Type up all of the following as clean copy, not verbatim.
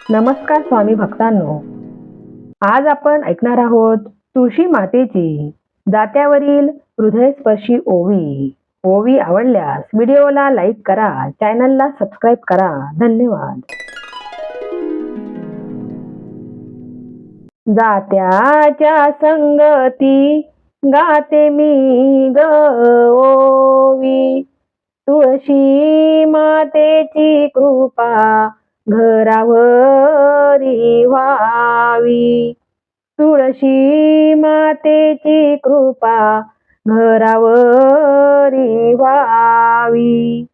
नमस्कार स्वामी भक्तांनो, आज आपण ऐकणार आहोत तुळशी मातेची जात्यावरील हृदयस्पर्शी ओवी. ओवी आवडल्यास व्हिडिओला लाईक करा, चॅनलला सबस्क्राईब करा. धन्यवाद. जात्याच्या संगती गाते मी ग ओवी, तुळशी मातेची कृपा घरावरी व्हावी. तुळशी मातेची कृपा घरावरी व्हावी.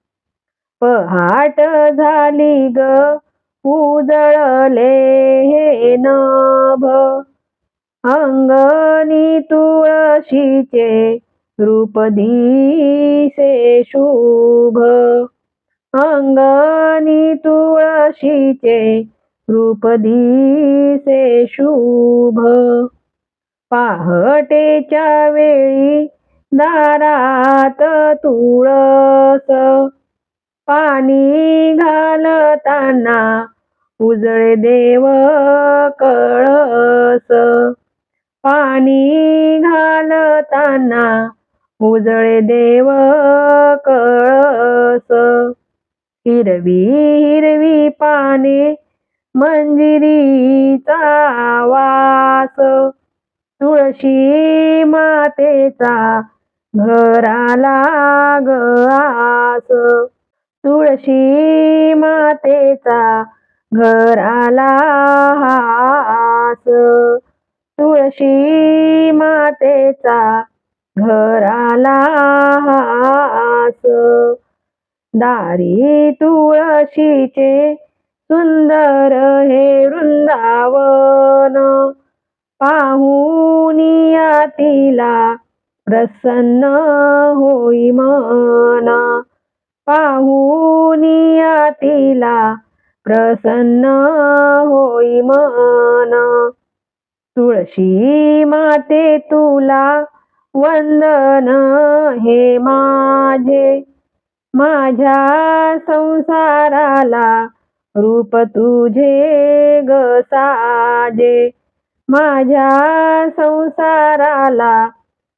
पहाट झाली ग उजळले हे नभ, अंगणी तुळशीचे रूप दिसे शुभ. अंगणी तुळशीचे रूप दिसे शुभ. पहाटेच्या वेळी दारात तुळस, पाणी घालताना उजळे देव कळस. पाणी घालताना उजळे देव कळस. हिरवी हिरवी पाने मंजिरीचा वास, तुळशी मातेचा घराला ग आस. तुळशी मातेचा घराला हास. तुळशी मातेचा घराला हास. दारी तुळशीचे सुंदर हे वृंदावन, पाहुनिया तिला प्रसन्न होई मन. पाहुनिया तिला प्रसन्न होई मन. तुळशी माते तुला वंदन हे माझे, माझ्या संसाराला रूप तुझे ग साजे. माझ्या संसाराला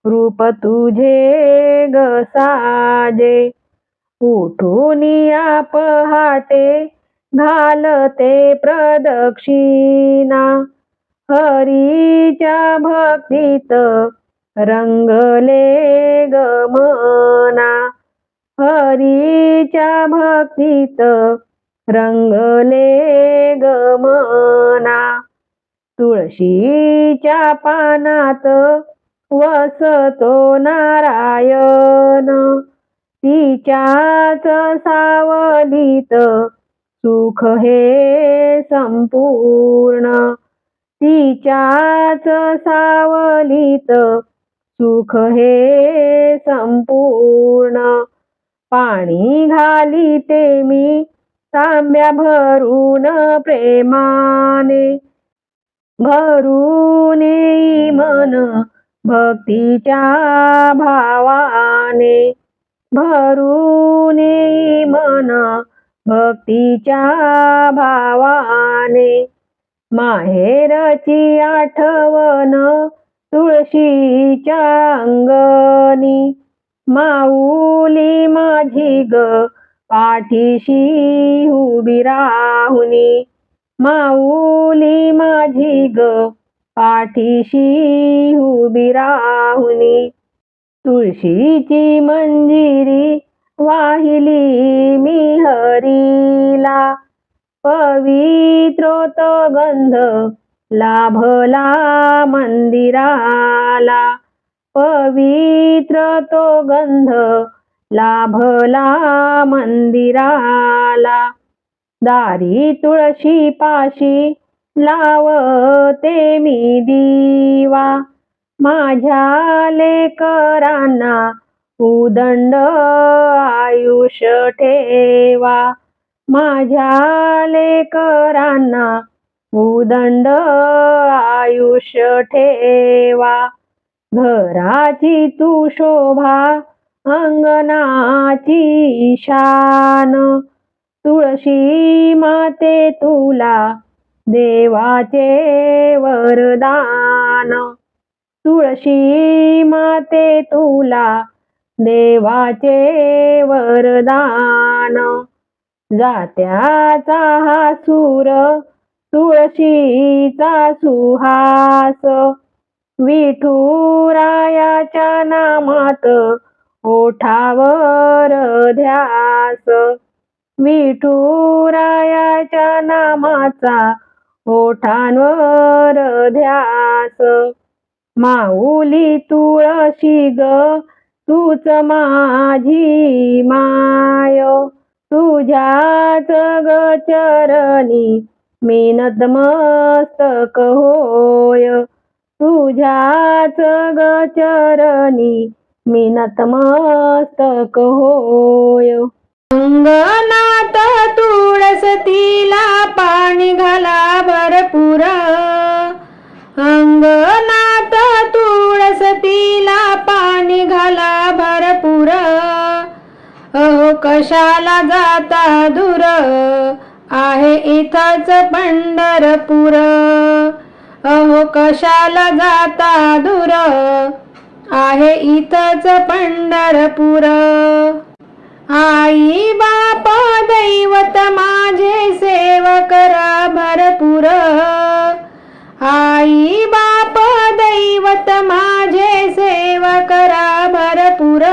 रूप तुझे ग साजे. उठून या पहाटे घालते प्रदक्षिणा, हरीच्या भक्तीत रंगले ग मना. हरीच्या भक्तीत रंगले ग मना. तुळशीच्या पानात वसतो नारायण, तिच्याच सावलीत सुख हे संपूर्ण. तिच्याच सावलीत सुख हे संपूर्ण. पाणी घालीते मी तांब्या भरून प्रेमाने, भरून येई मन भक्तीच्या भावाने. भरून येई मन भक्तीच्या भावाने. माहेरची आठवण तुळशीच्या अंगणी, माऊली माझी ग पाठीशी उभी राहुनी. माऊली माझी ग पाठीशी उभी राहुनी. तुळशीची मंजिरी वाहिली मी हरीला, पवित्रोत गंध लाभला मंदिराला. पवित्र तो गंध लाभला मंदिराला. दारी तुळशी पाशी लावते मी दिवा, माझ्या लेकरांना उदंड आयुष्य ठेवा. माझ्या लेकरांना उदंड आयुष्य ठेवा. घराची तू शोभा अंगणाची शान, तुळशी माते तुला देवाचे वरदान. तुळशी माते तुला देवाचे वरदान. जात्याचा हा सूर तुळशीचा सुहास. विठुरायाच्या नामात ओठावर ध्यास. विठुरायाच्या नामाचा ओठांवर ध्यास. माऊली तुळशी ग तूच माझी माय. तुझ्याच ग चरणी मी नतमस्तक होय. तुझ्याच ग चरणी मी नतमस्तक होय. अंगणात तुळसतीला पाणी घाला भरपूर. अंगणात तुळसतीला पाणी घाला भरपूर. अहो कशाला जाता दूर आहे इथंच पंढरपूर. अहो कशाला जाता दूर आहे इथंच पंढरपूर. आई बाप दैवत माझे सेवा करा भरपूर. आई बाप दैवत माझे सेवा करा भरपूर.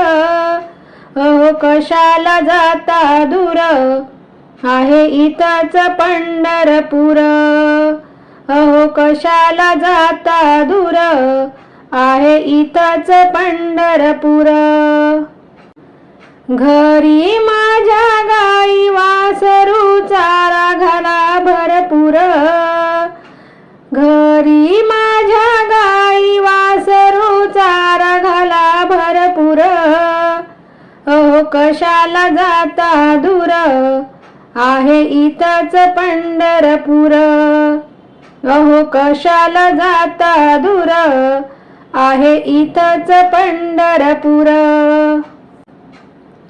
अहो कशाला जाता दूर आहे इथंच पंढरपूर. अहो कशाला जाता दूर आहे इथंच पंढरपूर. घरी माझ्या गाई वासरू चारा घाला भरपूर. घरी माझ्या गाई वासरू चारा घाला भरपूर. अहो कशाला जाता दूर आहे इथंच पंढरपूर. अहो कशाला जाता दूर आहे इथंच पंढरपूर.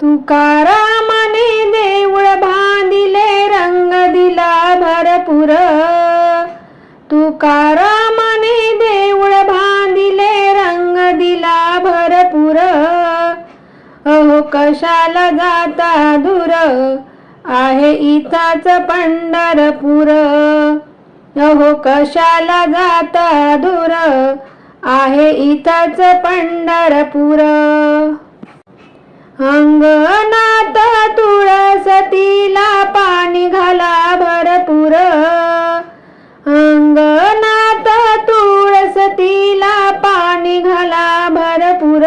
तुकारामाने देऊळ बांधिले रंग दिला भरपूर. तुकारामाने देऊळ बांधिले रंग दिला भरपूर. अहो कशाला जाता दूर आहे इथंच पंढरपूर. अहो कशाला जाता दूर आहे इथंच पंढरपूर. अंगणात तुळसतीला पाणी घाला भरपूर. अंगणात तुळसतीला पाणी घाला भरपूर.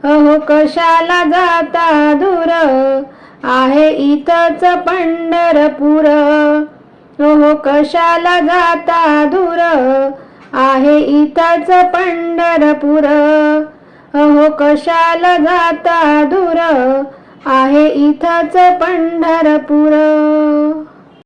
अहो कशाला जाता दूर आहे इथंच पंढरपूर. अहो कशाला जाता दूर आहे इथंच पंढरपूर. अहो कशाला जाता दूर आहे इथंच पंढरपूर.